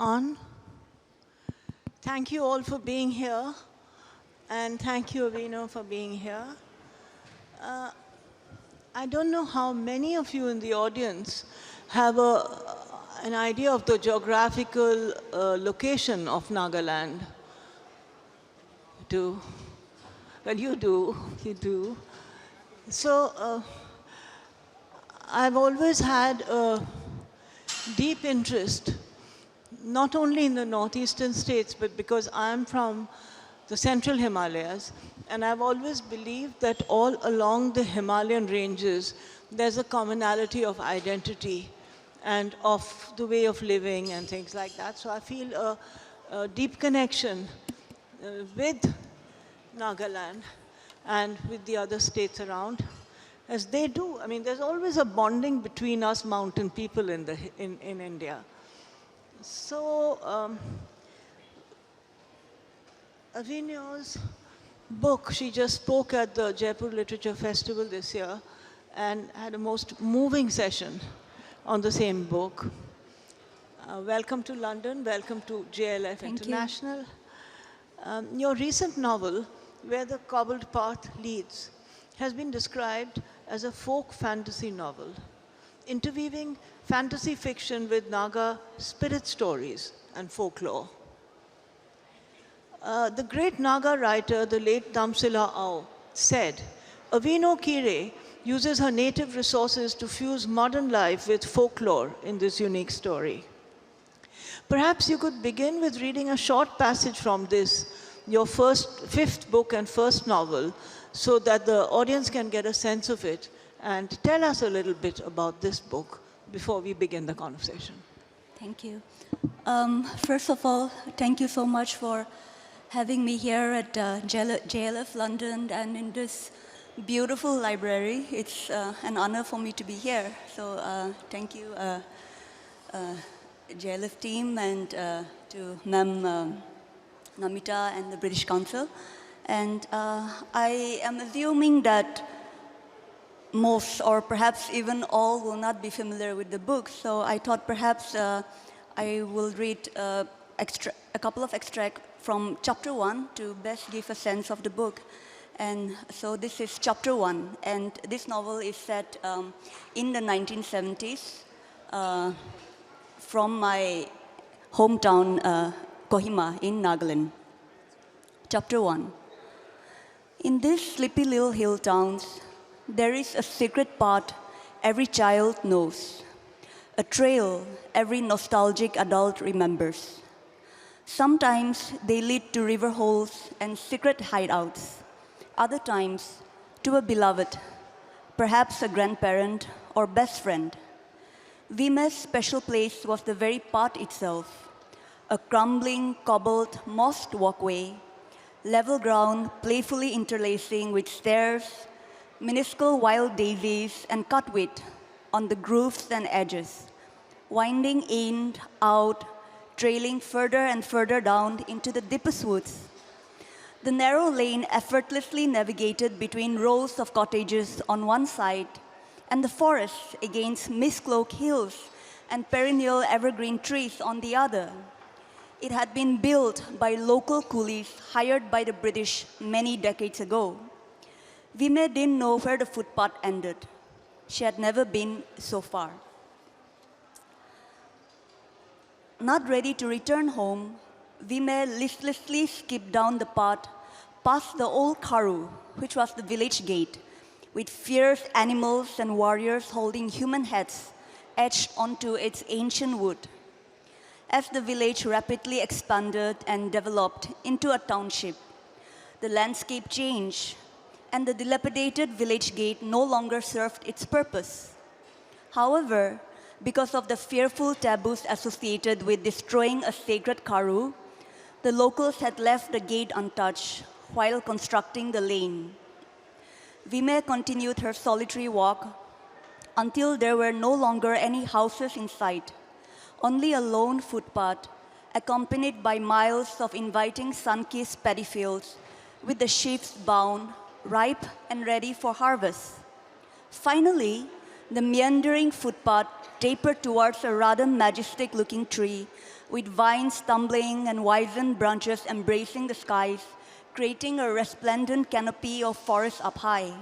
On. Thank you all for being here, and thank you, Avinuo, for being here. I don't know how many of you in the audience have an idea of the geographical location of Nagaland. Do? Well, you do. You do. So I've always had a deep interest, not only in the northeastern states, but because I'm from the central Himalayas, and I've always believed that all along the Himalayan ranges, there's a commonality of identity and of the way of living and things like that. So I feel a deep connection with Nagaland and with the other states around, as they do. I mean, there's always a bonding between us mountain people in India. So, Avinuo's book, she just spoke at the Jaipur Literature Festival this year and had a most moving session on the same book. Welcome to London, welcome to JLF Thank International. Your recent novel, Where the Cobbled Path Leads, has been described as a folk fantasy novel, interweaving fantasy fiction with Naga spirit stories and folklore. The great Naga writer, the late Tamsila Au, said, Avinuo Kire uses her native resources to fuse modern life with folklore in this unique story. Perhaps you could begin with reading a short passage from this, your fifth book and first novel, so that the audience can get a sense of it, and tell us a little bit about this book before we begin the conversation. Thank you. First of all, thank you so much for having me here at JLF London and in this beautiful library. It's an honor for me to be here. So thank you, JLF team, and to Ma'am Namita and the British Council. And I am assuming that most, or perhaps even all, will not be familiar with the book. So I thought perhaps I will read a couple of extracts from chapter 1 to best give a sense of the book. And so this is chapter 1, and this novel is set in the 1970s from my hometown, Kohima in Nagaland. Chapter 1. In these sleepy little hill towns, there is a secret path every child knows, a trail every nostalgic adult remembers. Sometimes they lead to river holes and secret hideouts. Other times, to a beloved, perhaps a grandparent or best friend. Vime's special place was the very path itself, a crumbling, cobbled, mossed walkway, level ground playfully interlacing with stairs, minuscule wild daisies, and cutwit on the grooves and edges, winding in, out, trailing further and further down into the deepest woods. The narrow lane effortlessly navigated between rows of cottages on one side and the forest against mist-cloaked hills and perennial evergreen trees on the other. It had been built by local coolies hired by the British many decades ago. Vime didn't know where the footpath ended. She had never been so far. Not ready to return home, Vime listlessly skipped down the path past the old karu, which was the village gate, with fierce animals and warriors holding human heads etched onto its ancient wood. As the village rapidly expanded and developed into a township, the landscape changed, and the dilapidated village gate no longer served its purpose. However, because of the fearful taboos associated with destroying a sacred karu, the locals had left the gate untouched while constructing the lane. Vime continued her solitary walk until there were no longer any houses in sight, only a lone footpath accompanied by miles of inviting sun-kissed paddy fields with the sheaves bound, ripe and ready for harvest. Finally, The meandering footpath tapered towards a rather majestic-looking tree, with vines tumbling and wizened branches embracing the skies, creating a resplendent canopy of forest up high.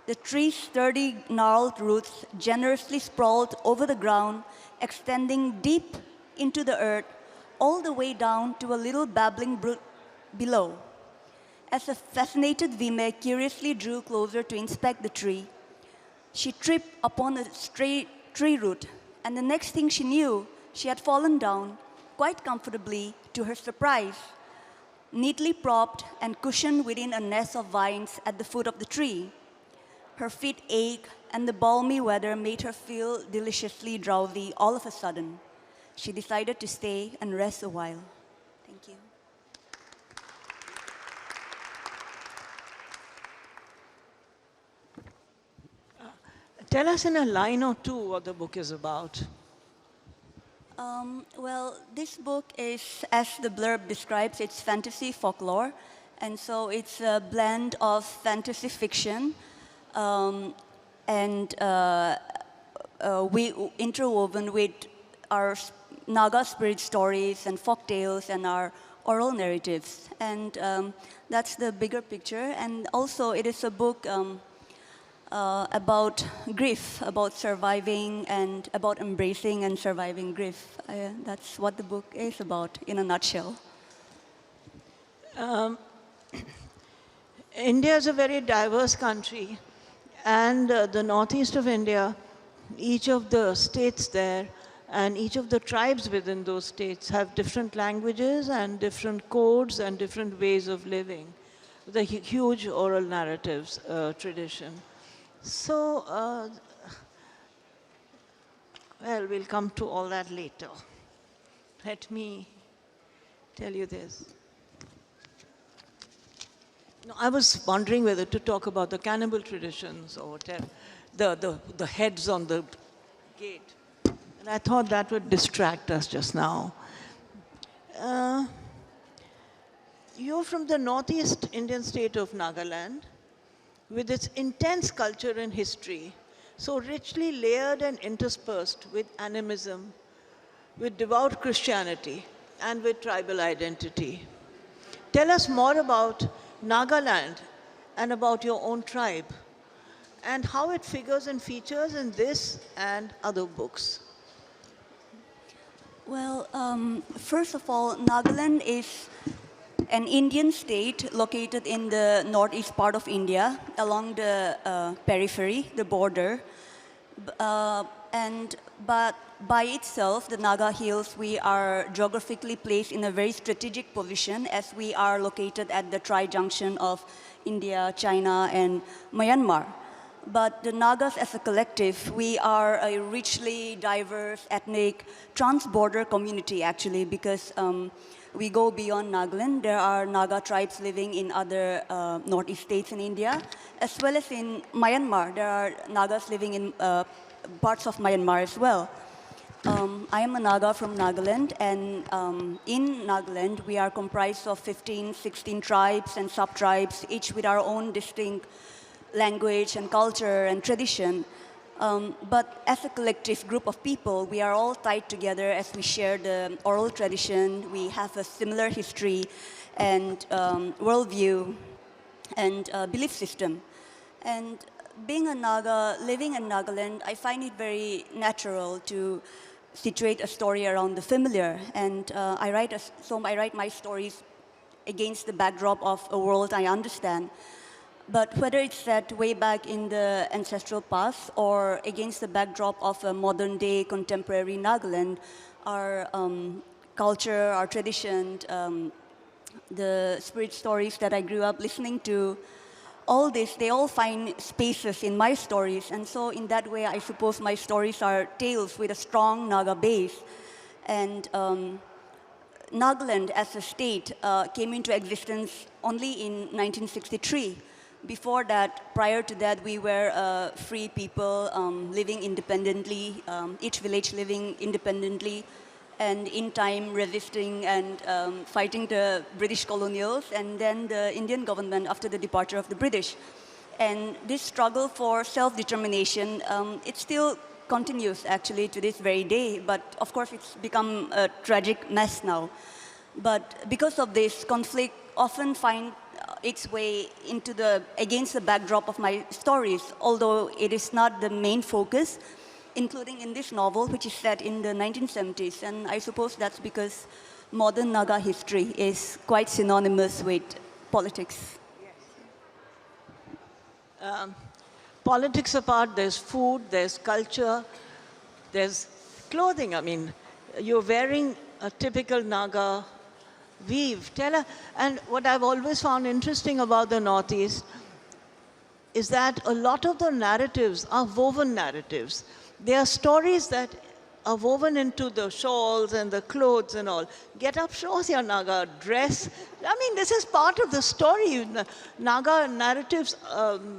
The tree's sturdy, gnarled roots generously sprawled over the ground, extending deep into the earth, all the way down to a little babbling brook below. As a fascinated Vime curiously drew closer to inspect the tree, she tripped upon a stray tree root, and the next thing she knew, she had fallen down, quite comfortably, to her surprise, neatly propped and cushioned within a nest of vines at the foot of the tree. Her feet ached, and the balmy weather made her feel deliciously drowsy all of a sudden. She decided to stay and rest a while. Thank you. Tell us in a line or two what the book is about. Well, this book is, as the blurb describes, it's fantasy folklore. And so it's a blend of fantasy fiction and we interwoven with our Naga spirit stories and folk tales and our oral narratives. And that's the bigger picture. And also it is a book about grief, about surviving and about embracing and surviving grief. That's what the book is about in a nutshell. India is a very diverse country, and the northeast of India, each of the states there and each of the tribes within those states have different languages and different codes and different ways of living, with a huge oral narratives tradition. So, well, we'll come to all that later. Let me tell you this. No, I was wondering whether to talk about the cannibal traditions or the heads on the gate. And I thought that would distract us just now. You're from the northeast Indian state of Nagaland, with its intense culture and history, so richly layered and interspersed with animism, with devout Christianity, and with tribal identity. Tell us more about Nagaland and about your own tribe, and how it figures and features in this and other books. Well, first of all, Nagaland is an Indian state located in the northeast part of India, along the periphery, the border. But by itself, the Naga Hills, we are geographically placed in a very strategic position, as we are located at the tri-junction of India, China, and Myanmar. But the Nagas as a collective, we are a richly diverse, ethnic, trans-border community, actually, because we go beyond Nagaland. There are Naga tribes living in other northeast states in India, as well as in Myanmar. There are Nagas living in parts of Myanmar as well. I am a Naga from Nagaland, and in Nagaland, we are comprised of 15, 16 tribes and sub-tribes, each with our own distinct language and culture and tradition. But as a collective group of people, we are all tied together as we share the oral tradition. We have a similar history and worldview and belief system. And being a Naga, living in Nagaland, I find it very natural to situate a story around the familiar. And I write my stories against the backdrop of a world I understand. But whether it's set way back in the ancestral past or against the backdrop of a modern-day contemporary Nagaland, our culture, our tradition, the spirit stories that I grew up listening to, all this, they all find spaces in my stories. And so in that way, I suppose my stories are tales with a strong Naga base. And Nagaland as a state came into existence only in 1963. Before that, prior to that, we were free people living independently, each village living independently, and in time resisting and fighting the British colonials, and then the Indian government after the departure of the British. And this struggle for self-determination, it still continues actually to this very day, but of course it's become a tragic mess now. But because of this, conflict often finds its way against the backdrop of my stories, although it is not the main focus, including in this novel, which is set in the 1970s. And I suppose that's because modern Naga history is quite synonymous with politics. Politics apart, there's food, there's culture, there's clothing. I mean, you're wearing a typical Naga weave. And what I've always found interesting about the Northeast is that a lot of the narratives are woven narratives. They are stories that are woven into the shawls and the clothes and all. Get up shows your Naga dress. I mean, this is part of the story. Naga narratives,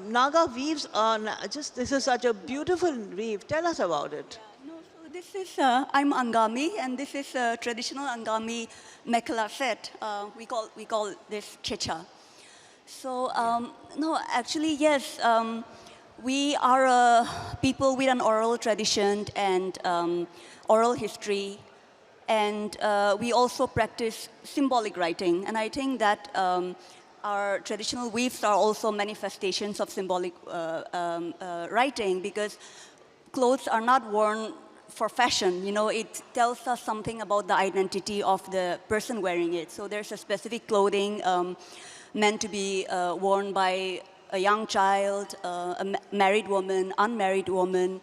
Naga weaves are this is such a beautiful weave. Tell us about it. No, so this is, I'm Angami, and this is a traditional Angami mekhala set. We call this checha. So, no, actually, yes. We are a people with an oral tradition and oral history, and we also practice symbolic writing. And I think that our traditional weaves are also manifestations of symbolic writing, because clothes are not worn for fashion. You know, it tells us something about the identity of the person wearing it. So there's a specific clothing meant to be worn by a young child, a married woman, unmarried woman,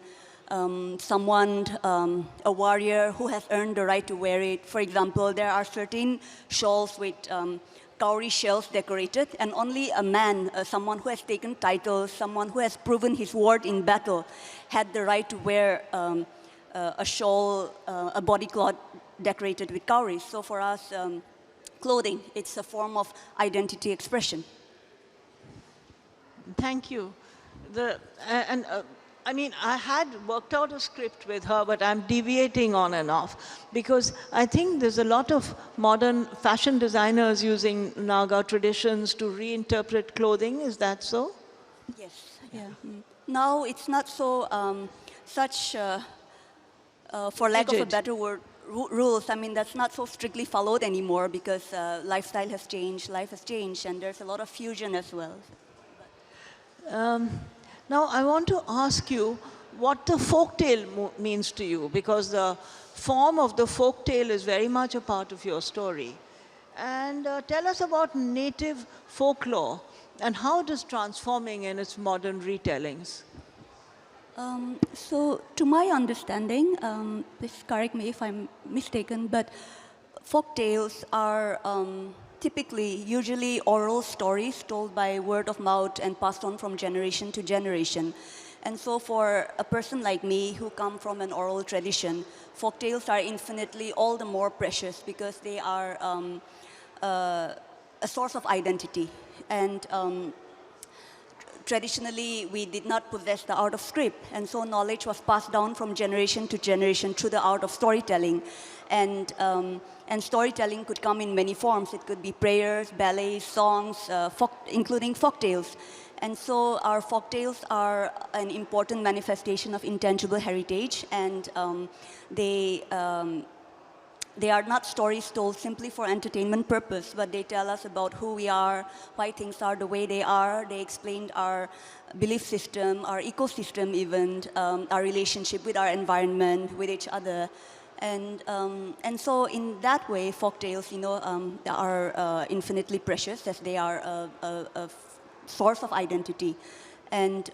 someone, a warrior who has earned the right to wear it. For example, there are certain shawls with cowrie shells decorated, and only a man, someone who has taken titles, someone who has proven his worth in battle, had the right to wear a shawl, a bodycloth decorated with cowries. So for us, clothing, it's a form of identity expression. Thank you. I mean, I had worked out a script with her, but I'm deviating on and off, because I think there's a lot of modern fashion designers using Naga traditions to reinterpret clothing. Is that so? Yes. Yeah. Now it's not so for lack of a better word, rules. I mean, that's not so strictly followed anymore, because lifestyle has changed, life has changed, and there's a lot of fusion as well. Now, I want to ask you what the folktale means to you, because the form of the folktale is very much a part of your story. And tell us about native folklore and how it is transforming in its modern retellings. So, to my understanding, please correct me if I'm mistaken, but folk tales are usually oral stories told by word of mouth and passed on from generation to generation. And so for a person like me who come from an oral tradition, folk tales are infinitely all the more precious, because they are a source of identity. And traditionally, we did not possess the art of script, and so knowledge was passed down from generation to generation through the art of storytelling. And storytelling could come in many forms. It could be prayers, ballets, songs, including folktales. And so our folktales are an important manifestation of intangible heritage, and they are not stories told simply for entertainment purpose, but they tell us about who we are, why things are the way they are. They explained our belief system, our ecosystem even, our relationship with our environment, with each other. And so in that way, folktales, are infinitely precious, as they are a source of identity. And,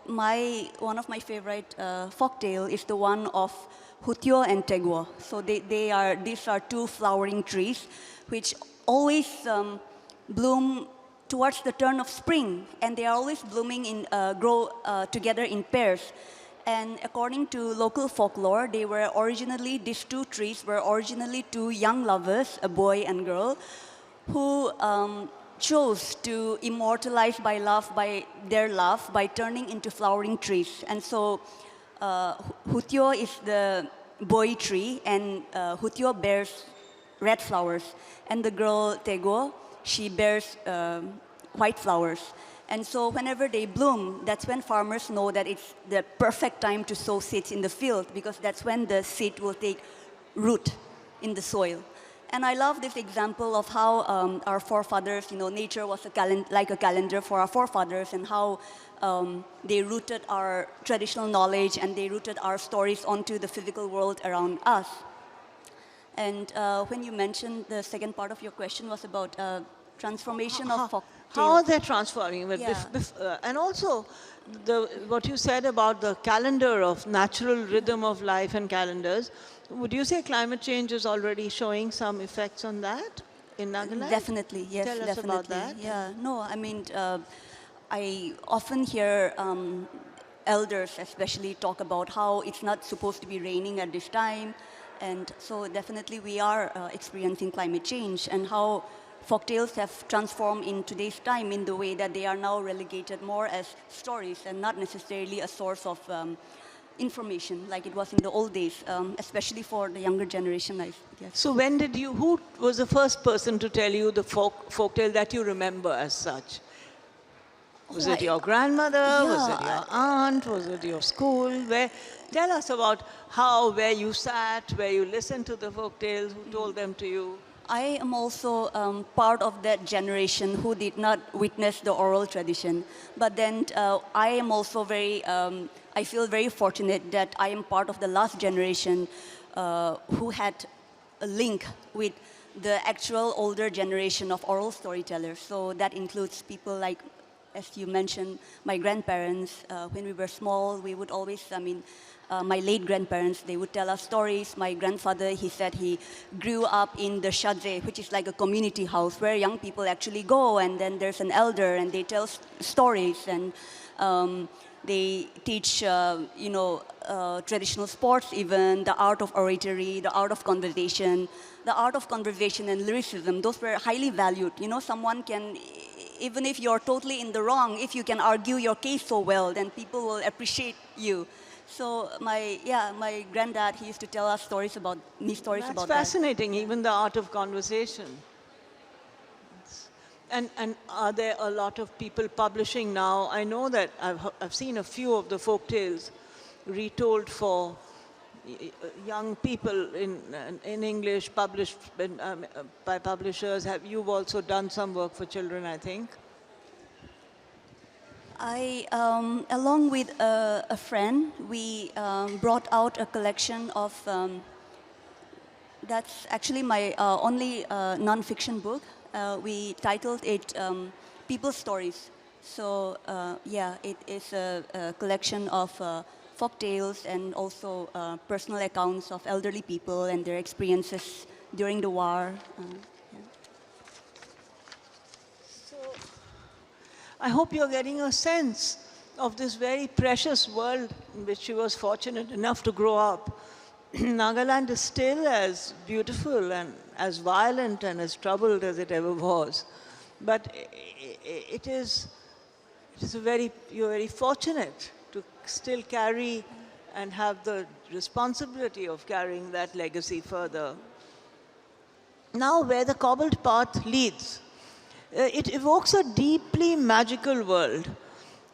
one of my favorite folktale is the one of Hutyo and Tegwo. So these are two flowering trees which always bloom towards the turn of spring, and they are always blooming grow together in pairs. And according to local folklore, these two trees were originally two young lovers, a boy and girl, who chose to immortalize their love by turning into flowering trees. And so Hutyo is the boy tree, and Hutyo bears red flowers. And the girl Tego, she bears white flowers. And so whenever they bloom, that's when farmers know that it's the perfect time to sow seeds in the field, because that's when the seed will take root in the soil. And I love this example of how our forefathers, nature was like a calendar for our forefathers, and how they rooted our traditional knowledge and they rooted our stories onto the physical world around us. And when you mentioned the second part of your question was about transformation of folk How are tales. they transforming? Yeah. And also, what you said about the calendar of natural rhythm of life and calendars, would you say climate change is already showing some effects on that in Nagaland? Definitely, yes, Tell us definitely. about that. Yeah, no, I mean, I often hear elders especially talk about how it's not supposed to be raining at this time. And so definitely we are experiencing climate change, and how folktales have transformed in today's time in the way that they are now relegated more as stories and not necessarily a source of information like it was in the old days, especially for the younger generation, I guess. So who was the first person to tell you the folktale that you remember as such? Was it your grandmother? Was it your aunt? Was it your school? Tell us about where you sat, where you listened to the folktales, who told them to you. I am also part of that generation who did not witness the oral tradition. But then I am also I feel very fortunate that I am part of the last generation who had a link with the actual older generation of oral storytellers. So that includes people like, as you mentioned, my grandparents. When we were small, we would always, my late grandparents, they would tell us stories. My grandfather, he said he grew up in the shadze, which is like a community house where young people actually go, and then there's an elder and they tell stories, and they teach, traditional sports even, the art of oratory, the art of conversation. The art of conversation and lyricism, those were highly valued. Someone can, even if you're totally in the wrong, if you can argue your case so well, then people will appreciate you. So my granddad, he used to tell us stories about about that. That's fascinating, even the art of conversation. And are there a lot of people publishing now? I know that I've seen a few of the folktales retold for young people in English, published by publishers. You've also done some work for children, I think. I, along with a friend, we brought out a collection of, that's actually my only non-fiction book. We titled it People's Stories. So it is a collection of folk tales and also personal accounts of elderly people and their experiences during the war. So I hope you're getting a sense of this very precious world in which she was fortunate enough to grow up. Nagaland is still as beautiful and as violent and as troubled as it ever was. But you're very fortunate to still carry and have the responsibility of carrying that legacy further. Now, where the Cobbled Path leads, it evokes a deeply magical world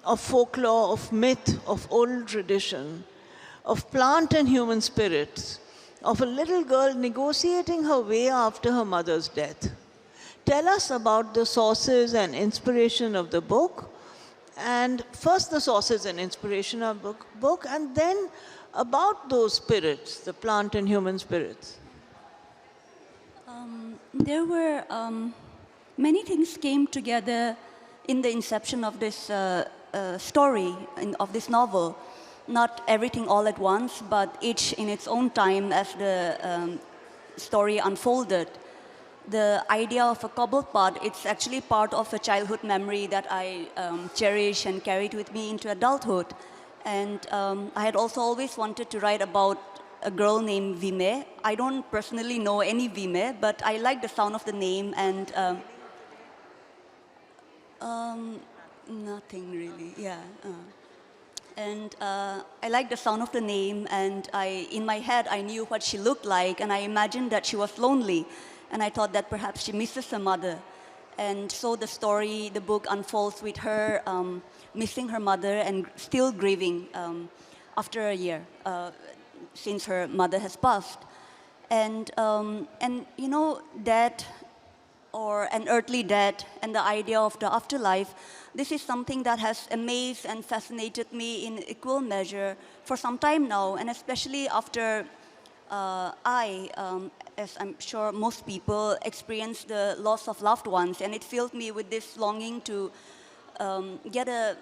of folklore, of myth, of old tradition, of plant and human spirits, of a little girl negotiating her way after her mother's death. Tell us about the sources and inspiration of the book, and first the sources and inspiration of the book, and then about those spirits, the plant and human spirits. There were many things came together in the inception of this story, of this novel. Not everything all at once, but each in its own time as the story unfolded. The idea of a cobbled path, it's actually part of a childhood memory that I cherish and carried with me into adulthood. And I had also always wanted to write about a girl named Vime. I don't personally know any Vime, but I like the sound of the name, and nothing really, yeah. And I liked the sound of the name, and in my head, I knew what she looked like, and I imagined that she was lonely, and I thought that perhaps she misses her mother. And so the book unfolds with her missing her mother and still grieving after a year since her mother has passed. And you know, death or an earthly death and the idea of the afterlife, this is something that has amazed and fascinated me in equal measure for some time now, and especially after as I'm sure most people, experienced the loss of loved ones, and it filled me with this longing to get a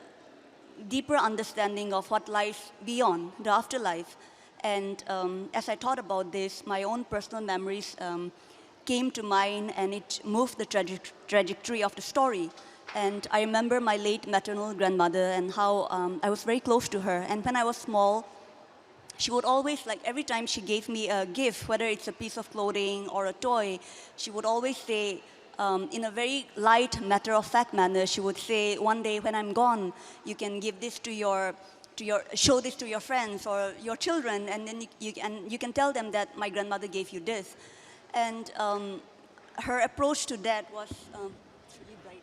deeper understanding of what lies beyond the afterlife. And as I thought about this, my own personal memories came to mind, and it moved the trajectory of the story. And I remember my late maternal grandmother and how I was very close to her. And when I was small, she would always, like every time she gave me a gift, whether it's a piece of clothing or a toy, she would always say, in a very light, matter-of-fact manner, she would say, one day when I'm gone, you can give this show this to your friends or your children, and then you can tell them that my grandmother gave you this. And her approach to that was, it's really bright.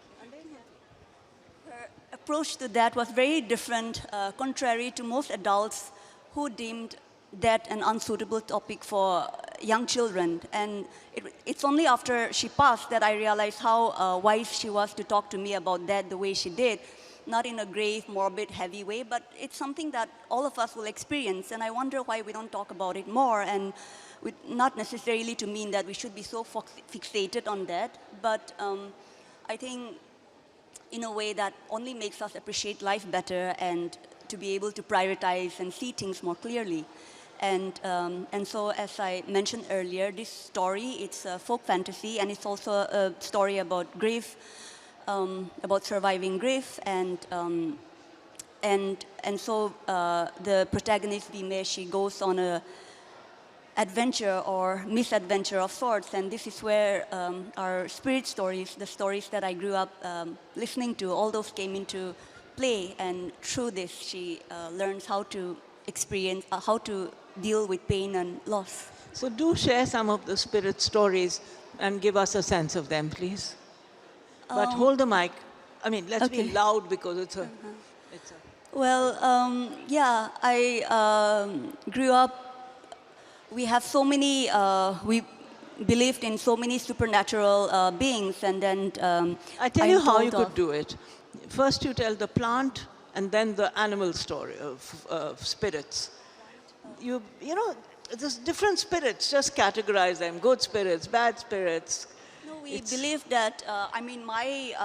Her approach to that was very different, contrary to most adults who deemed that an unsuitable topic for young children. And it's only after she passed that I realized how wise she was to talk to me about that the way she did. Not in a grave, morbid, heavy way, but it's something that all of us will experience. And I wonder why we don't talk about it more, and not necessarily to mean that we should be so fixated on that, but I think in a way that only makes us appreciate life better and to be able to prioritize and see things more clearly. And so, as I mentioned earlier, this story, it's a folk fantasy, and it's also a story about grief, about surviving grief, and so the protagonist, Vime, she goes on a adventure or misadventure of sorts, and this is where our spirit stories, the stories that I grew up listening to, all those came into play, and through this she learns how to experience, how to deal with pain and loss. So do share some of the spirit stories and give us a sense of them, please. But hold the mic. I mean, let's be loud because it's a... Well, yeah, I grew up, we have so many, we believed in so many supernatural beings, and then I tell you how you could do it. First you tell the plant and then the animal story of spirits. You know, there's different spirits, just categorize them, good spirits, bad spirits. No, we believe that, I mean, my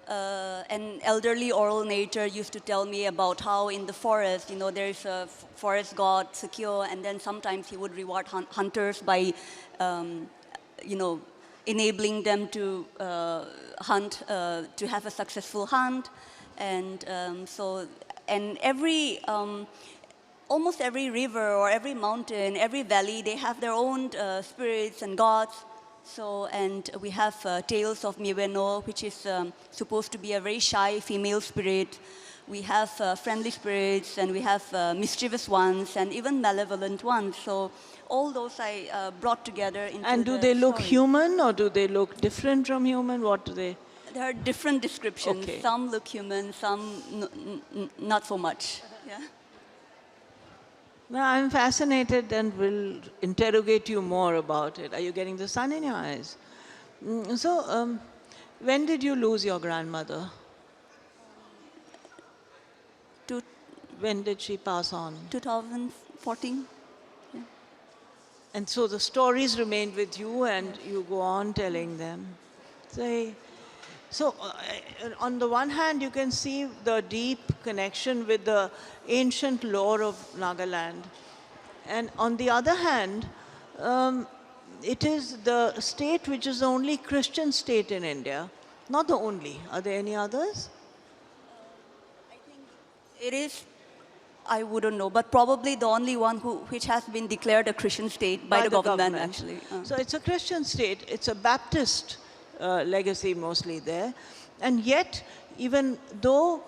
an elderly oral nature used to tell me about how in the forest, you know, there's a forest god, Sakyo, and then sometimes he would reward hunters by, you know, enabling them to hunt, to have a successful hunt. And and every, almost every river or every mountain, every valley, they have their own spirits and gods. So, and we have tales of Miweno, which is supposed to be a very shy female spirit. We have friendly spirits, and we have mischievous ones, and even malevolent ones. So, all those I brought together into And do they look human, or do they look different from human? What do they? There are different descriptions. Okay. Some look human, some not so much. Yeah. Well, I'm fascinated and will interrogate you more about it. Are you getting the sun in your eyes? So, when did you lose your grandmother? When did she pass on? 2014. Yeah. And so the stories remained with you, and you go on telling them. So, on the one hand, you can see the deep connection with the ancient lore of Nagaland. And on the other hand, it is the state which is the only Christian state in India. Not the only. Are there any others? I think it is, I wouldn't know, but probably the only one which has been declared a Christian state by the government, actually. So it's a Christian state. It's a Baptist legacy mostly there. And yet, even though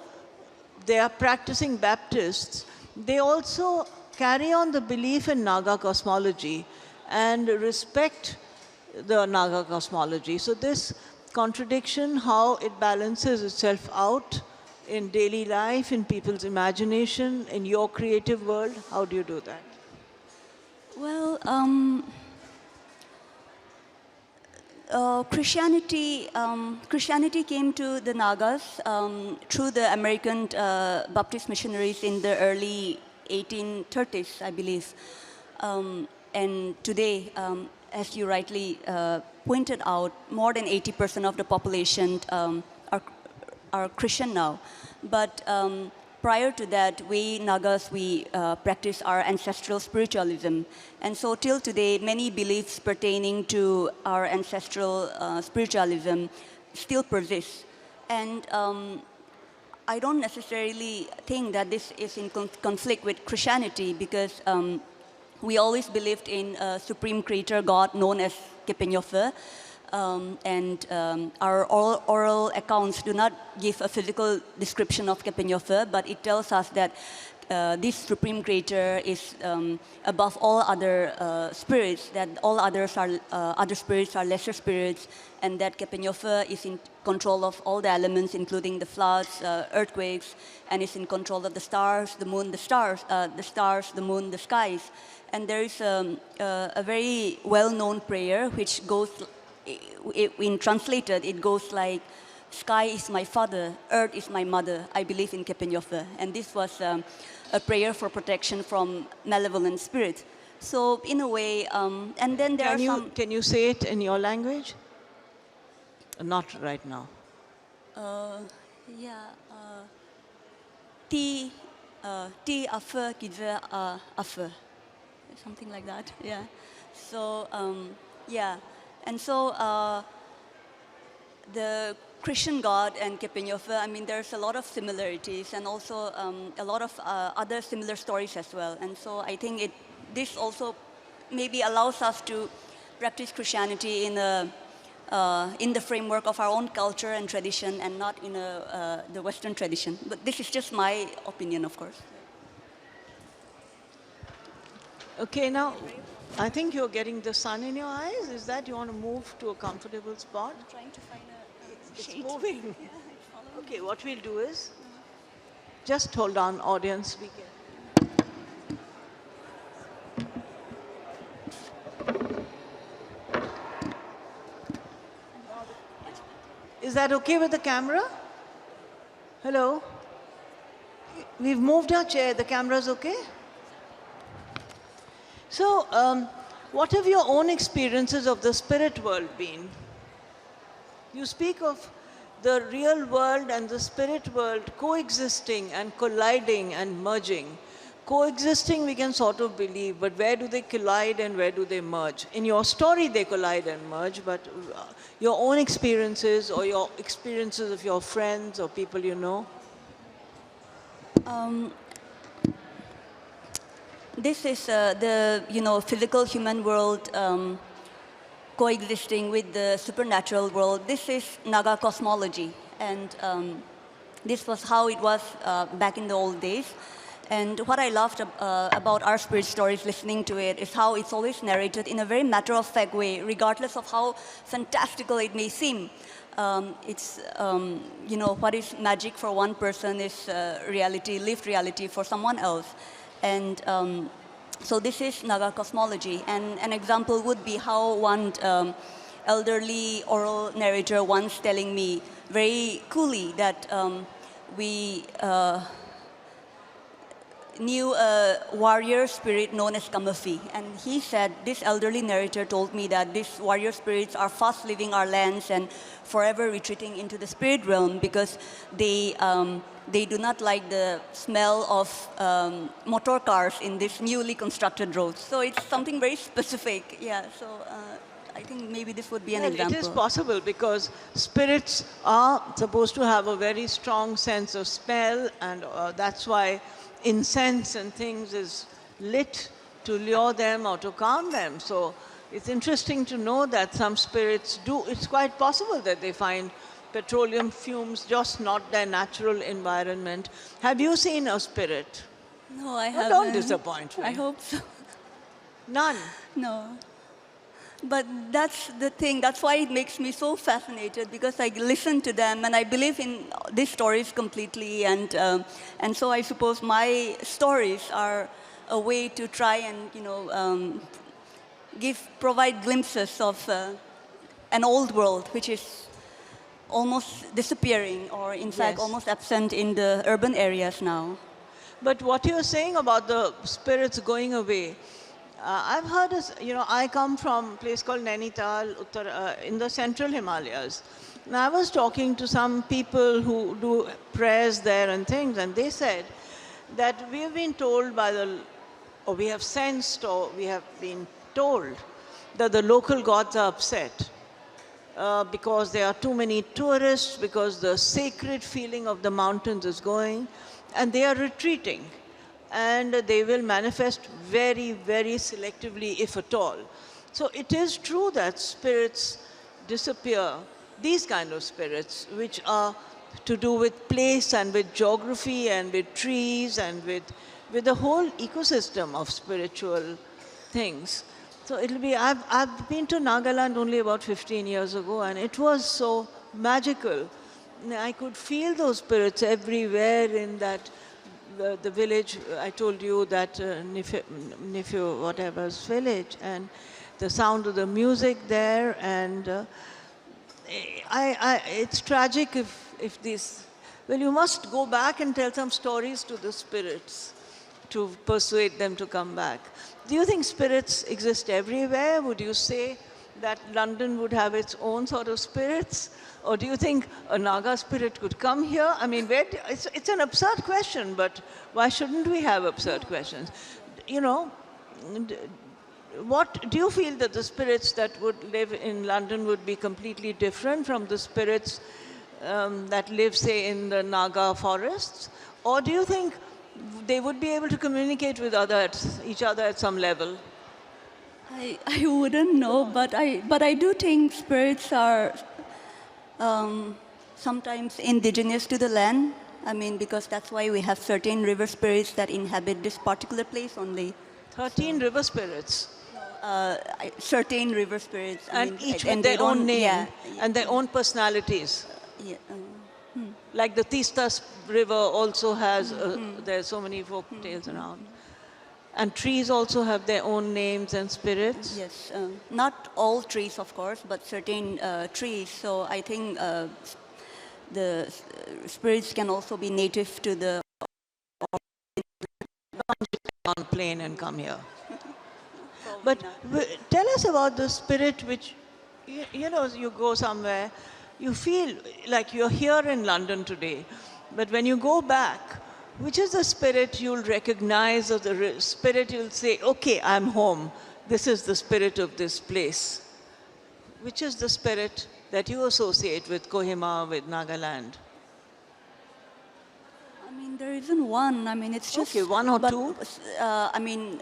they are practicing Baptists, they also carry on the belief in Naga cosmology and respect the Naga cosmology. So this contradiction, how it balances itself out in daily life, in people's imagination, in your creative world, how do you do that? Well, Christianity came to the Nagas through the American Baptist missionaries in the early 1830s, I believe. And today, as you rightly pointed out, more than 80% of the population are Christian now. But prior to that, we Nagas, we practice our ancestral spiritualism. And so till today, many beliefs pertaining to our ancestral spiritualism still persist. And I don't necessarily think that this is in conflict with Christianity, because we always believed in a supreme creator God known as Kepenyofe. Our oral accounts do not give a physical description of Kepenyofe, but it tells us that this supreme creator is above all other spirits, that all others are, other spirits are lesser spirits, and that Kepenyofe is in control of all the elements, including the floods, earthquakes, and is in control of the stars, the moon, the moon, the skies. And there is a very well-known prayer which goes, in translated, it goes like, "Sky is my father, earth is my mother, I believe in Kepenyofe." And this was a prayer for protection from malevolent spirits. So in a way, and then there are some... Can you say it in your language? Not right now. Ti afe kidve afe. Something like that, yeah. So, yeah. And so the Christian God and Kepenyofe, I mean, there's a lot of similarities, and also a lot of other similar stories as well. And so I think this also maybe allows us to practice Christianity in the framework of our own culture and tradition, and not in the Western tradition. But this is just my opinion, of course. Okay, now, I think you're getting the sun in your eyes. Is that you want to move to a comfortable spot? I'm trying to find a It's shade. moving. Yeah, Okay, what we'll do is, just hold on, audience. We can. Is that okay with the camera? Hello? We've moved our chair. The camera's okay? So, what have your own experiences of the spirit world been? You speak of the real world and the spirit world coexisting and colliding and merging. Coexisting we can sort of believe, but where do they collide and where do they merge? In your story they collide and merge, but your own experiences or your experiences of your friends or people you know? This is the physical human world coexisting with the supernatural world. This is Naga cosmology, and this was how it was back in the old days. And what I loved about our spirit stories, listening to it, is how it's always narrated in a very matter-of-fact way, regardless of how fantastical it may seem. It's, what is magic for one person is reality, lived reality for someone else. And so this is Naga cosmology. And an example would be how one elderly oral narrator once telling me very coolly that we knew a warrior spirit known as Kamafi. And he said, this elderly narrator told me that these warrior spirits are fast leaving our lands and forever retreating into the spirit realm because they do not like the smell of motor cars in these newly constructed roads. So it's something very specific, yeah. So I think maybe this would be an example. It is possible because spirits are supposed to have a very strong sense of smell, and that's why incense and things is lit to lure them or to calm them. So it's interesting to know that some spirits do. It's quite possible that they find petroleum fumes just not their natural environment. Have you seen a spirit? No, I haven't. Don't disappoint me. I hope so. None? No. But that's the thing. That's why it makes me so fascinated, because I listen to them and I believe in these stories completely. And so I suppose my stories are a way to try and provide glimpses of an old world which is almost disappearing, or in fact Yes. almost absent in the urban areas now. But what you're saying about the spirits going away, I've heard, I come from a place called Nainital, in the central Himalayas. And I was talking to some people who do prayers there and things, and they said that we have been told or we have sensed, or we have been told that the local gods are upset because there are too many tourists, because the sacred feeling of the mountains is going, and they are retreating. And they will manifest very, very selectively, if at all. So it is true that spirits disappear, these kind of spirits, which are to do with place and with geography and with trees and with the whole ecosystem of spiritual things. So I've been to Nagaland only about 15 years ago, and it was so magical. I could feel those spirits everywhere in that, the village, I told you that Nifio whatever's village, and the sound of the music there, and it's tragic if these, well, you must go back and tell some stories to the spirits to persuade them to come back. Do you think spirits exist everywhere? Would you say that London would have its own sort of spirits? Or do you think a Naga spirit could come here? I mean, it's an absurd question, but why shouldn't we have absurd questions? What do you feel that the spirits that would live in London would be completely different from the spirits that live, say, in the Naga forests? Or do you think they would be able to communicate with each other at some level? I wouldn't know, but I do think spirits are sometimes indigenous to the land. I mean, because that's why we have certain river spirits that inhabit this particular place only. 13 river spirits. Certain river spirits. And each with their own name and their own personalities. Yeah, Like the Tista River also has, there are so many folk tales around. And trees also have their own names and spirits. yes, not all trees, of course, but certain trees. So I think the spirits can also be native to the. On plane and come here. But tell us about the spirit which, you go somewhere, you feel like you're here in London today, but when you go back, which is the spirit you'll recognize, or the spirit you'll say, okay, I'm home, this is the spirit of this place? Which is the spirit that you associate with Kohima, with Nagaland? I mean, there isn't one. I mean, it's just. Okay, one or two? I mean,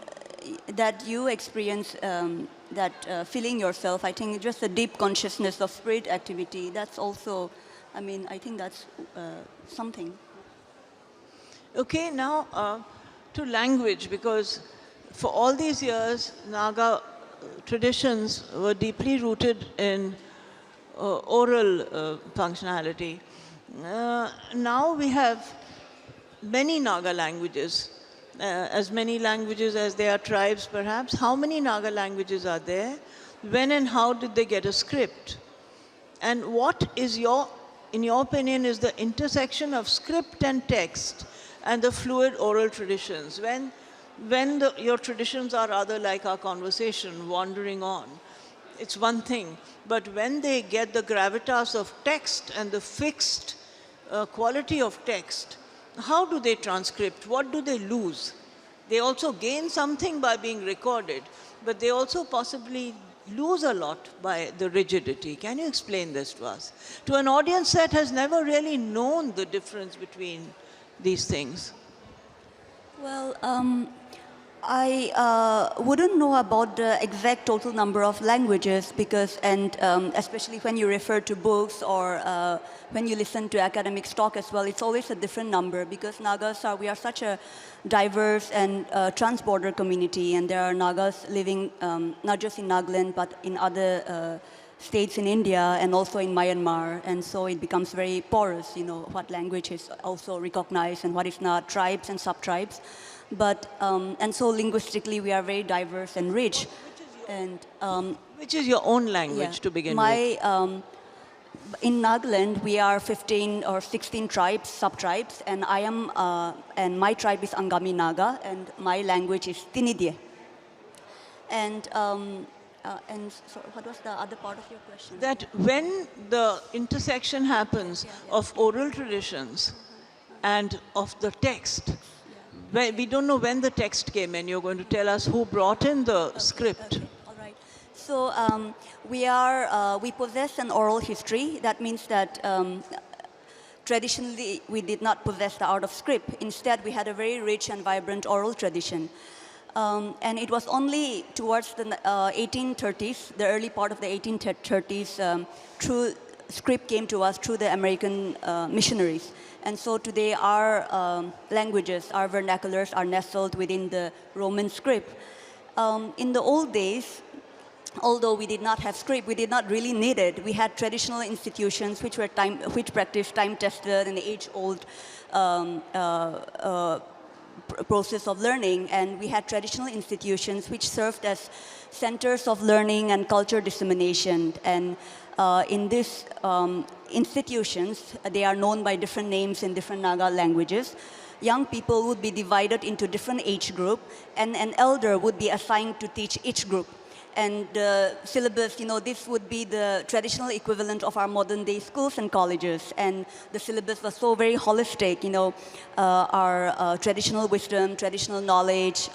that you experience that feeling yourself, I think just a deep consciousness of spirit activity, that's also, I mean, I think that's something. Okay, now to language, because for all these years, Naga traditions were deeply rooted in oral functionality. Now we have many Naga languages, as many languages as there are tribes perhaps. How many Naga languages are there? When and how did they get a script? And what is in your opinion, is the intersection of script and text and the fluid oral traditions? When your traditions are rather like our conversation, wandering on, it's one thing. But when they get the gravitas of text and the fixed quality of text, how do they transcript? What do they lose? They also gain something by being recorded, but they also possibly lose a lot by the rigidity. Can you explain this to us? To an audience that has never really known the difference between these things. Well, I wouldn't know about the exact total number of languages because, and especially when you refer to books or when you listen to academics talk as well, it's always a different number because Nagas are, we are such a diverse and trans-border community, and there are Nagas living not just in Nagaland but in other states in India and also in Myanmar, and so it becomes very porous, you know, what language is also recognized and what is not, tribes and sub-tribes. But, and so linguistically we are very diverse and rich. And Which is your own language yeah, to begin my, with? in Nagaland, we are 15 or 16 tribes, sub-tribes, and I am, and my tribe is Angami Naga, and my language is Tinidye. And so what was the other part of your question? That when the intersection happens of oral traditions and of the text, we don't know when the text came in. You're going to tell us who brought in the script. Okay, all right. So we possess an oral history. That means that traditionally we did not possess the art of script. Instead, we had a very rich and vibrant oral tradition. And it was only towards the 1830s, the early part of the 1830s, through script came to us through the American missionaries. And so today our languages, our vernaculars are nestled within the Roman script. In the old days, although we did not have script, we did not really need it. We had traditional institutions which practiced time-tested and age-old process of learning, and we had traditional institutions which served as centers of learning and culture dissemination. And in these institutions, they are known by different names in different Naga languages. Young people would be divided into different age group, and an elder would be assigned to teach each group. And the syllabus, you know, this would be the traditional equivalent of our modern day schools and colleges. And the syllabus was so very holistic, you know, our traditional wisdom, traditional knowledge,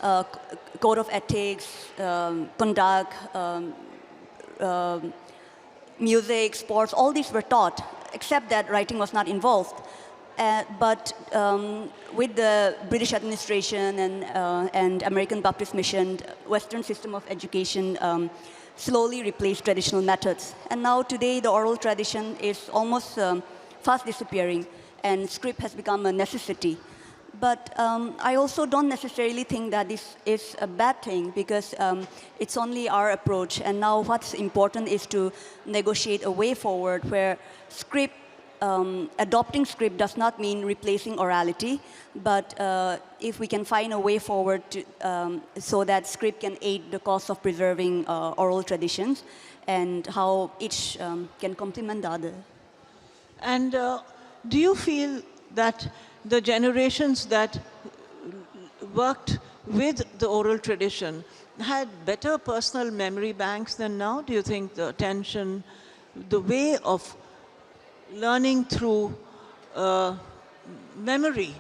code of ethics, conduct, music, sports, all these were taught, except that writing was not involved. But with the British administration and American Baptist Mission, Western system of education slowly replaced traditional methods. And now today the oral tradition is almost fast disappearing, and script has become a necessity. But I also don't necessarily think that this is a bad thing, because it's only our approach. And now what's important is to negotiate a way forward where script, adopting script does not mean replacing orality, but if we can find a way forward to, so that script can aid the cause of preserving oral traditions, and how each can complement the other. And do you feel that the generations that worked with the oral tradition had better personal memory banks than now? Do you think the attention, the way of learning through memory,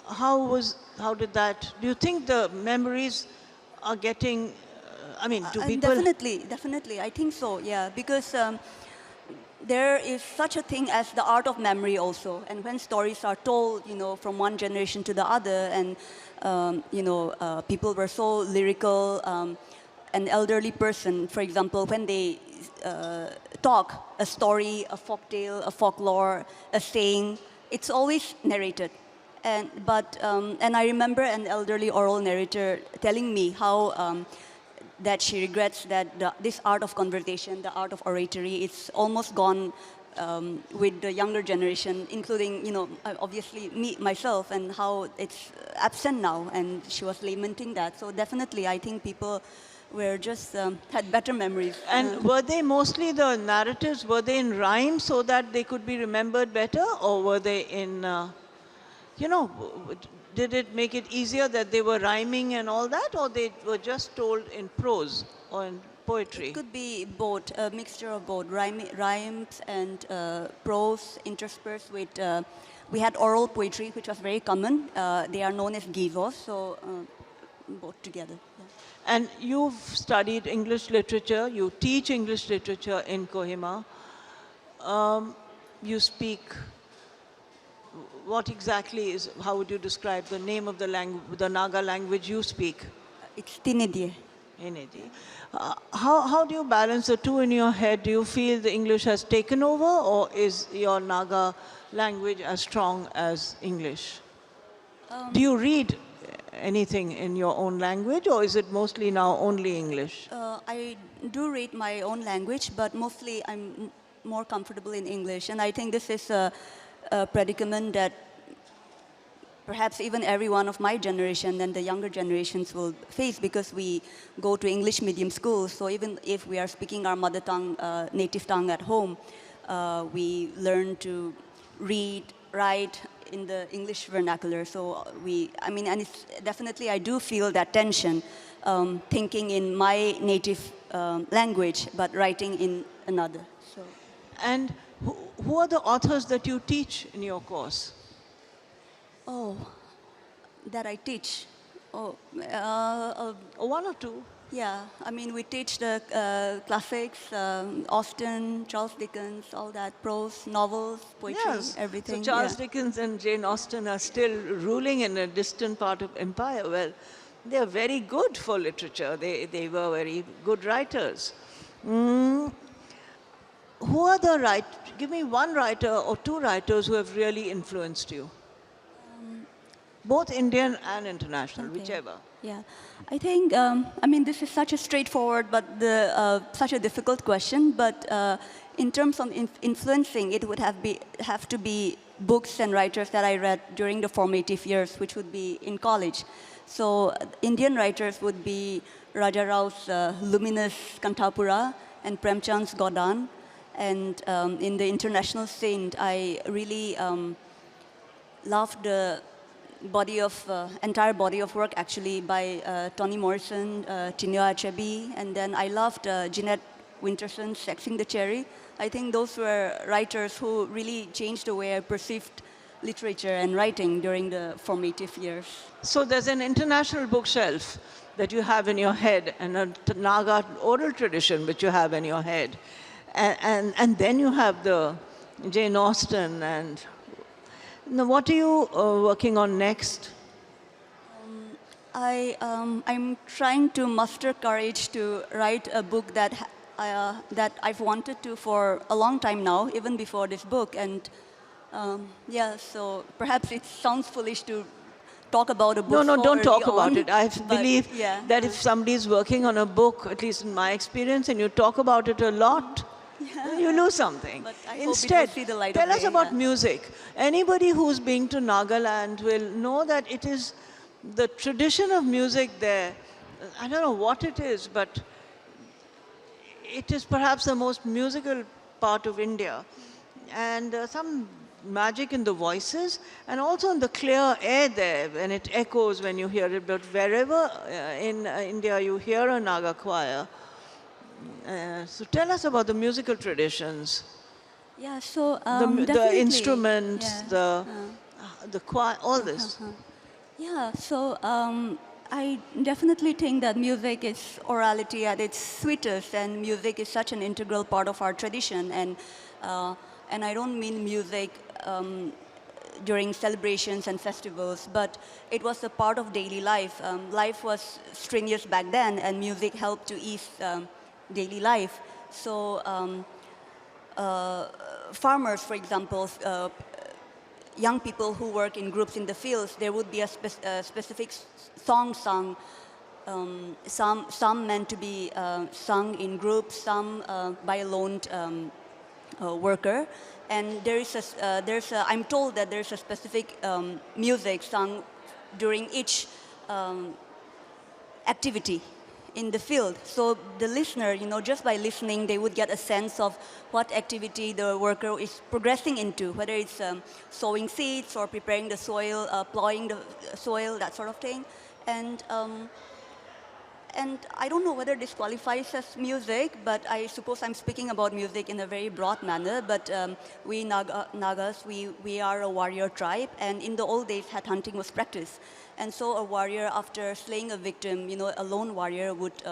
how did that, do you think the memories are getting, I mean, do people... Definitely, I think so, yeah, because there is such a thing as the art of memory also, and when stories are told, you know, from one generation to the other, and you know, people were so lyrical. An elderly person, for example, when they talk a story, a folktale, a folklore, a saying, it's always narrated. And I remember an elderly oral narrator telling me how that she regrets that this art of conversation, the art of oratory, it's almost gone with the younger generation, including, you know, obviously myself, and how it's absent now. And she was lamenting that. So definitely, I think people were just had better memories. And were they mostly the narratives? Were they in rhyme so that they could be remembered better, or were they in, you know, did it make it easier that they were rhyming and all that, or they were just told in prose or in poetry? It could be both, a mixture of both, rhymes and prose interspersed with, we had oral poetry, which was very common. They are known as gizos, so both together. Yeah. And you've studied English literature, you teach English literature in Kohima. You speak what exactly is, how would you describe the name of the language, the Naga language you speak? It's Tinidye. Inedi. How do you balance the two in your head? Do you feel the English has taken over, or is your Naga language as strong as English? Do you read anything in your own language, or is it mostly now only English? I do read my own language, but mostly I'm more comfortable in English. And I think this is a predicament that perhaps even everyone of my generation and the younger generations will face, because we go to English medium schools. So even if we are speaking our mother tongue, native tongue at home, we learn to read, write in the English vernacular. So and it's definitely, I do feel that tension, thinking in my native language, but writing in another. So. And who are the authors that you teach in your course? Oh, that I teach. One or two? Yeah, I mean, we teach the classics, Austen, Charles Dickens, all that, prose, novels, poetry, Yes. everything. So Charles Dickens and Jane Austen are still ruling in a distant part of empire. Well, they are very good for literature. They were very good writers. Who are the writers? Give me one writer or two writers who have really influenced you. Both Indian and international, whichever. Yeah, I think, this is such a straightforward but such a difficult question, but in terms of influencing, it would have to be books and writers that I read during the formative years, which would be in college. So Indian writers would be Raja Rao's luminous Kantapura and Premchand's Godan. And in the international scene, I really loved the entire body of work actually by Toni Morrison, Chinua Achebe, and then I loved Jeanette Winterson's Sexing the Cherry. I think those were writers who really changed the way I perceived literature and writing during the formative years. So there's an international bookshelf that you have in your head, and a Naga oral tradition which you have in your head. And then you have the Jane Austen and... Now, what are you working on next? I'm trying to muster courage to write a book that I've wanted to for a long time now, even before this book. And so perhaps it sounds foolish to talk about a book. No, don't talk about on, it. I believe that if somebody is working on a book, at least in my experience, and you talk about it a lot, you lose something. But I Instead, hope it will see the light tell of us day, about music. Anybody who's been to Nagaland will know that it is the tradition of music there. I don't know what it is, but it is perhaps the most musical part of India. And some magic in the voices, and also in the clear air there, and it echoes when you hear it. But wherever in India you hear a Naga choir, so tell us about the musical traditions. Yeah, so The instruments, the choir, all this. Yeah, so I definitely think that music is orality at its sweetest, and music is such an integral part of our tradition. And I don't mean music during celebrations and festivals, but it was a part of daily life. Life was strenuous back then, and music helped to ease daily life. So farmers, for example, young people who work in groups in the fields, there would be a specific song sung. Some meant to be sung in groups, some by a lone worker. And I'm told that there's a specific music sung during each activity in the field. So the listener, just by listening, they would get a sense of what activity the worker is progressing into, whether it's sowing seeds or preparing the soil, plowing the soil, that sort of thing. And I don't know whether this qualifies as music, but I suppose I'm speaking about music in a very broad manner. But we Nagas, we are a warrior tribe, and in the old days, head hunting was practiced. And so a warrior, after slaying a victim, a lone warrior would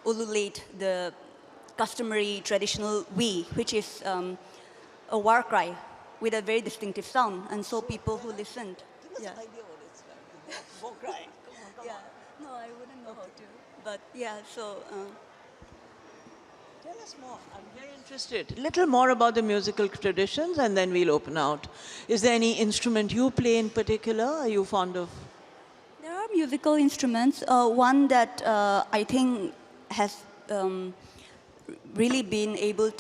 ululate the customary traditional "we," which is a war cry with a very distinctive sound. And so people who listened. Yeah. Yeah. No, I wouldn't know how to. But yeah, so. Tell us more. I'm very interested. A little more about the musical traditions, and then we'll open out. Is there any instrument you play in particular? Are you fond of? There are musical instruments. One that I think has really been able,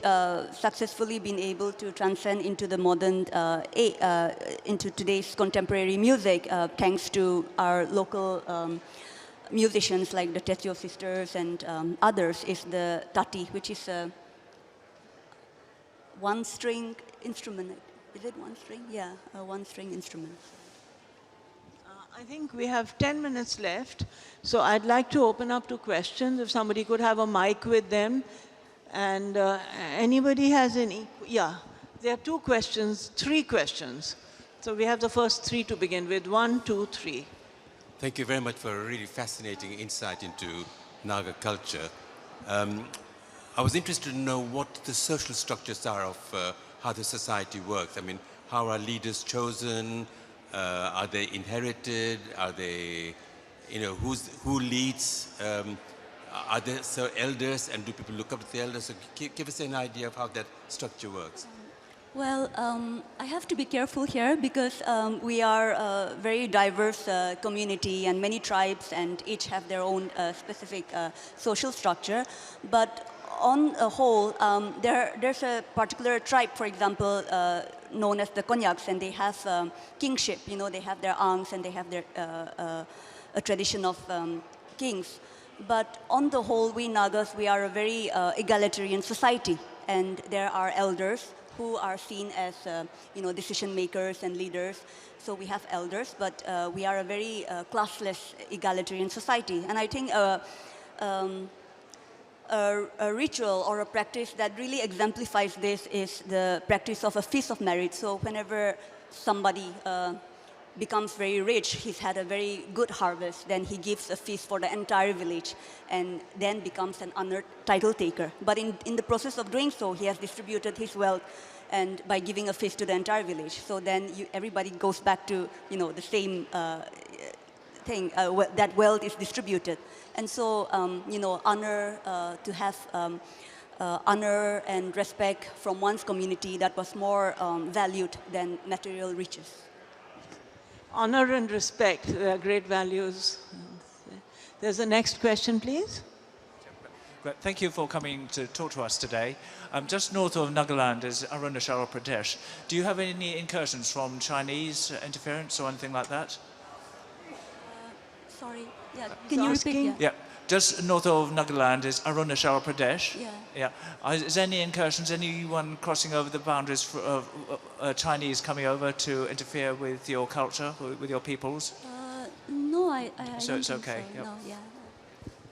successfully been able to transcend into the modern, into today's contemporary music, thanks to our local musicians like the Tetsuo sisters and others, is the tati, which is a one-string instrument. Is it one string? Yeah, a one-string instrument. I think we have 10 minutes left, so I'd like to open up to questions. If somebody could have a mic with them, and anybody has any, yeah, there are 2 questions, 3 questions. So we have the first 3 to begin with, 1, 2, 3. Thank you very much for a really fascinating insight into Naga culture. I was interested to know what the social structures are of how the society works. I mean, how are leaders chosen? Are they inherited? Are they, you know, who leads? Are there elders, and do people look up to the elders? So give us an idea of how that structure works. Well, I have to be careful here because we are a very diverse community and many tribes, and each have their own specific social structure. But on a whole, there's a particular tribe, for example, known as the Konyaks, and they have kingship. You know, they have their aunts and they have their a tradition of kings. But on the whole, we Nagas, we are a very egalitarian society, and there are elders who are seen as, you know, decision makers and leaders. So we have elders, but we are a very classless, egalitarian society. And I think a ritual or a practice that really exemplifies this is the practice of a feast of merit. So whenever somebody becomes very rich, he's had a very good harvest, then he gives a feast for the entire village and then becomes an honored title taker. But in the process of doing so, he has distributed his wealth and by giving a feast to the entire village. So then everybody goes back to, you know, the same thing, that wealth is distributed. And so, you know, honor, to have honor and respect from one's community, that was more valued than material riches. Honor and respect, they are great values. There's the next question, please. Thank you for coming to talk to us today. Just north of Nagaland is Arunachal Pradesh. Do you have any incursions from Chinese interference or anything like that? Sorry, yeah, can you repeat? Yeah. Yeah, just north of Nagaland is Arunachal Pradesh. Yeah. Yeah. Is there any incursions, anyone crossing over the boundaries for Chinese coming over to interfere with your culture, with your peoples? No, I So don't it's think okay, so. yep. No, yeah.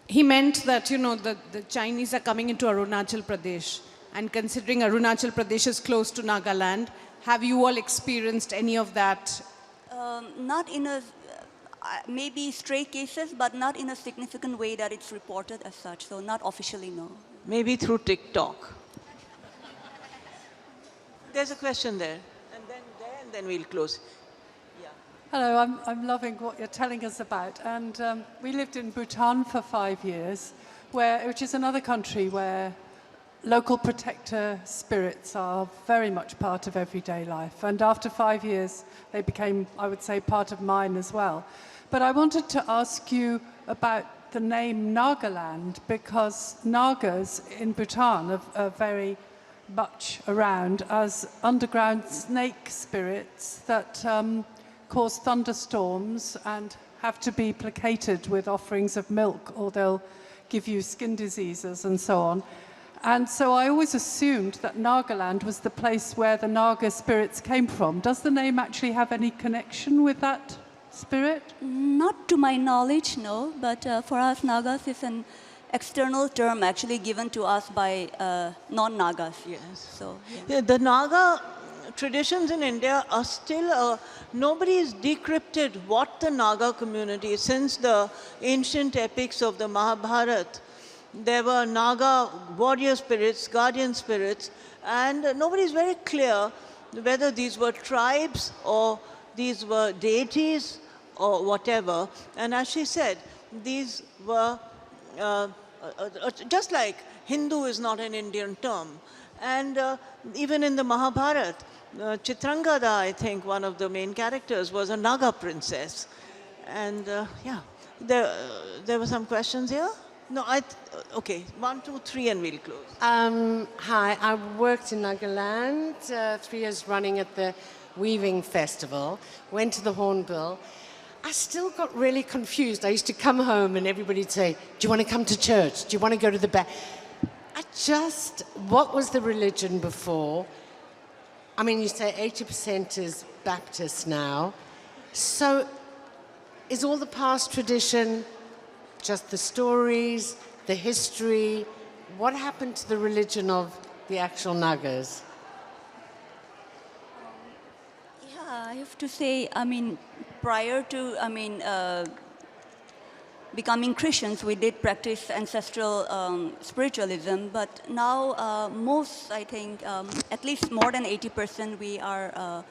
He meant that, you know, the Chinese are coming into Arunachal Pradesh, and considering Arunachal Pradesh is close to Nagaland, have you all experienced any of that? Not in a, maybe stray cases, but not in a significant way that it's reported as such. So not officially, no. Maybe through TikTok. There's a question there, and then we'll close. Hello, I'm loving what you're telling us about. And we lived in Bhutan for 5 years, which is another country where local protector spirits are very much part of everyday life. And after 5 years, they became, I would say, part of mine as well. But I wanted to ask you about the name Nagaland, because Nagas in Bhutan are very much around as underground snake spirits that cause thunderstorms and have to be placated with offerings of milk, or they'll give you skin diseases and so on. And so I always assumed that Nagaland was the place where the Naga spirits came from. Does the name actually have any connection with that spirit? Not to my knowledge, no. But for us, Nagas is an external term actually given to us by non-Nagas. Yes. So, Yeah, the Naga traditions in India are still, nobody has decrypted what the Naga community is. Since the ancient epics of the Mahabharata, there were Naga warrior spirits, guardian spirits, and nobody is very clear whether these were tribes or these were deities or whatever. And as she said, these were just like Hindu is not an Indian term. And even in the Mahabharata, Chitrangada, I think, one of the main characters, was a Naga princess. And yeah, there were some questions here? No, okay, 1, 2, 3, and we'll close. Hi, I worked in Nagaland, 3 years running at the Weaving Festival, went to the Hornbill. I still got really confused. I used to come home and everybody would say, do you want to come to church? Do you want to go to the what was the religion before? I mean, you say 80% is Baptist now. So is all the past tradition just the stories, the history? What happened to the religion of the actual Nagas? Yeah, I have to say, I mean, prior to, becoming Christians, we did practice ancestral spiritualism, but now most, I think, at least more than 80% we are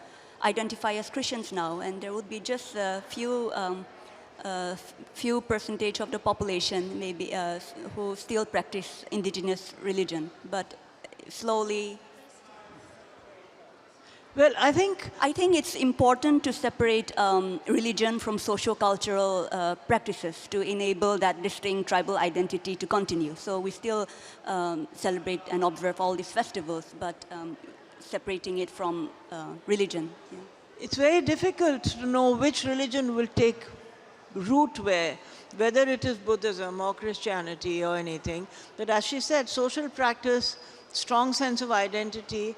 identify as Christians now, and there would be just a few percentage of the population maybe who still practice indigenous religion, but slowly. Well, I think it's important to separate religion from socio-cultural practices to enable that distinct tribal identity to continue. So we still celebrate and observe all these festivals, but separating it from religion. Yeah. It's very difficult to know which religion will take root where, whether it is Buddhism or Christianity or anything. But as she said, social practice, strong sense of identity,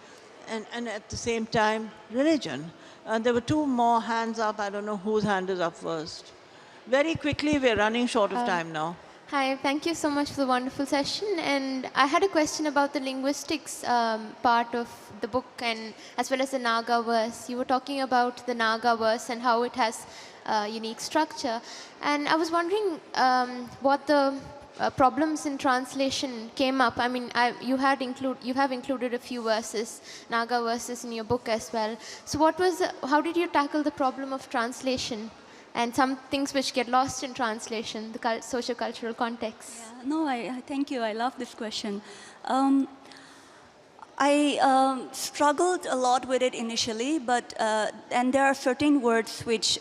and at the same time, religion. And there were 2 more hands up. I don't know whose hand is up first. Very quickly, we're running short of time now. Hi, thank you so much for the wonderful session. And I had a question about the linguistics part of the book, and as well as the Naga verse. You were talking about the Naga verse and how it has unique structure. And I was wondering what the problems in translation came up. I mean, you have included a few verses, Naga verses, in your book as well. So how did you tackle the problem of translation and some things which get lost in translation, the socio-cultural context? Yeah, no, I thank you. I love this question. I struggled a lot with it initially, but and there are certain words which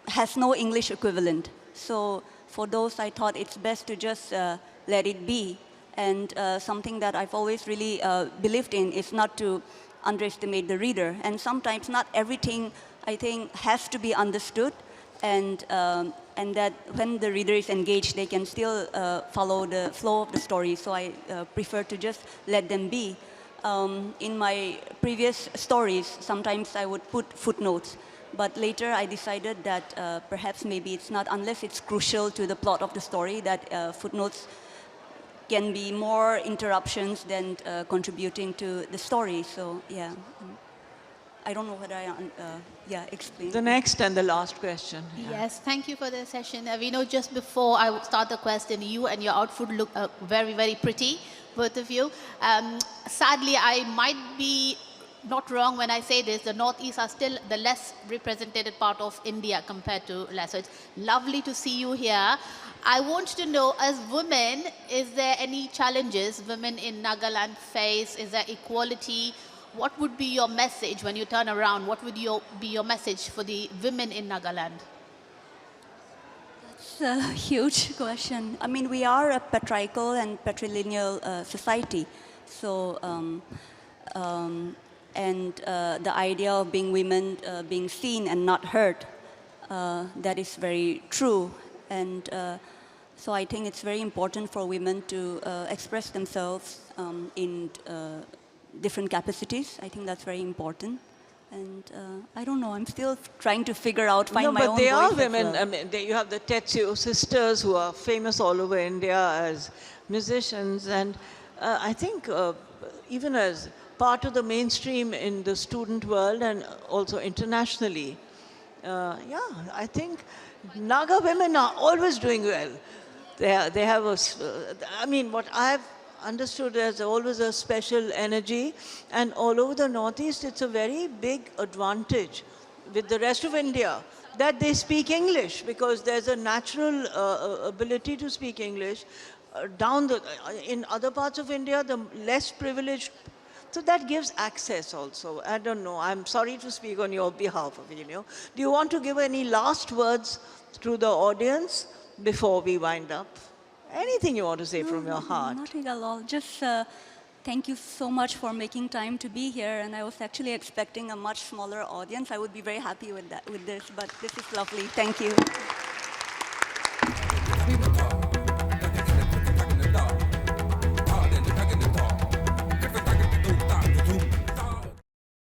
has no English equivalent. So for those, I thought it's best to just let it be. And something that I've always really believed in is not to underestimate the reader. And sometimes not everything, I think, has to be understood. And that when the reader is engaged, they can still follow the flow of the story. So I prefer to just let them be. In my previous stories, sometimes I would put footnotes. But later I decided that perhaps maybe it's not, unless it's crucial to the plot of the story, that footnotes can be more interruptions than contributing to the story. So yeah, I don't know whether I explained. The next and the last question. Yeah. Yes, thank you for the session. Avinuo, just before I would start the question, you and your outfit look very, very pretty, both of you. Sadly, I might be not wrong when I say this, the Northeast are still the less represented part of India compared to less. So it's lovely to see you here. I want to know, as women, is there any challenges women in Nagaland face? Is there equality? What would be your message when you turn around? What would be your message for the women in Nagaland? That's a huge question. I mean, we are a patriarchal and patrilineal society. So, the idea of being women being seen and not heard, that is very true. And so I think it's very important for women to express themselves in different capacities. I think that's very important. And I don't know, I'm still trying to find my own voice. No, but they are women. I mean, you have the Tetsu sisters who are famous all over India as musicians. And I think even as part of the mainstream in the student world and also internationally, I think Naga women are always doing well. They have I mean, what understood there's always a special energy, and all over the Northeast, it's a very big advantage with the rest of India that they speak English, because there's a natural ability to speak English. In other parts of India, the less privileged, so that gives access also. I don't know, I'm sorry to speak on your behalf, Avinuo. Do you want to give any last words to the audience before we wind up? Anything you want to say from your heart? Nothing at all. Just thank you so much for making time to be here. And I was actually expecting a much smaller audience. I would be very happy with this, but this is lovely. Thank you.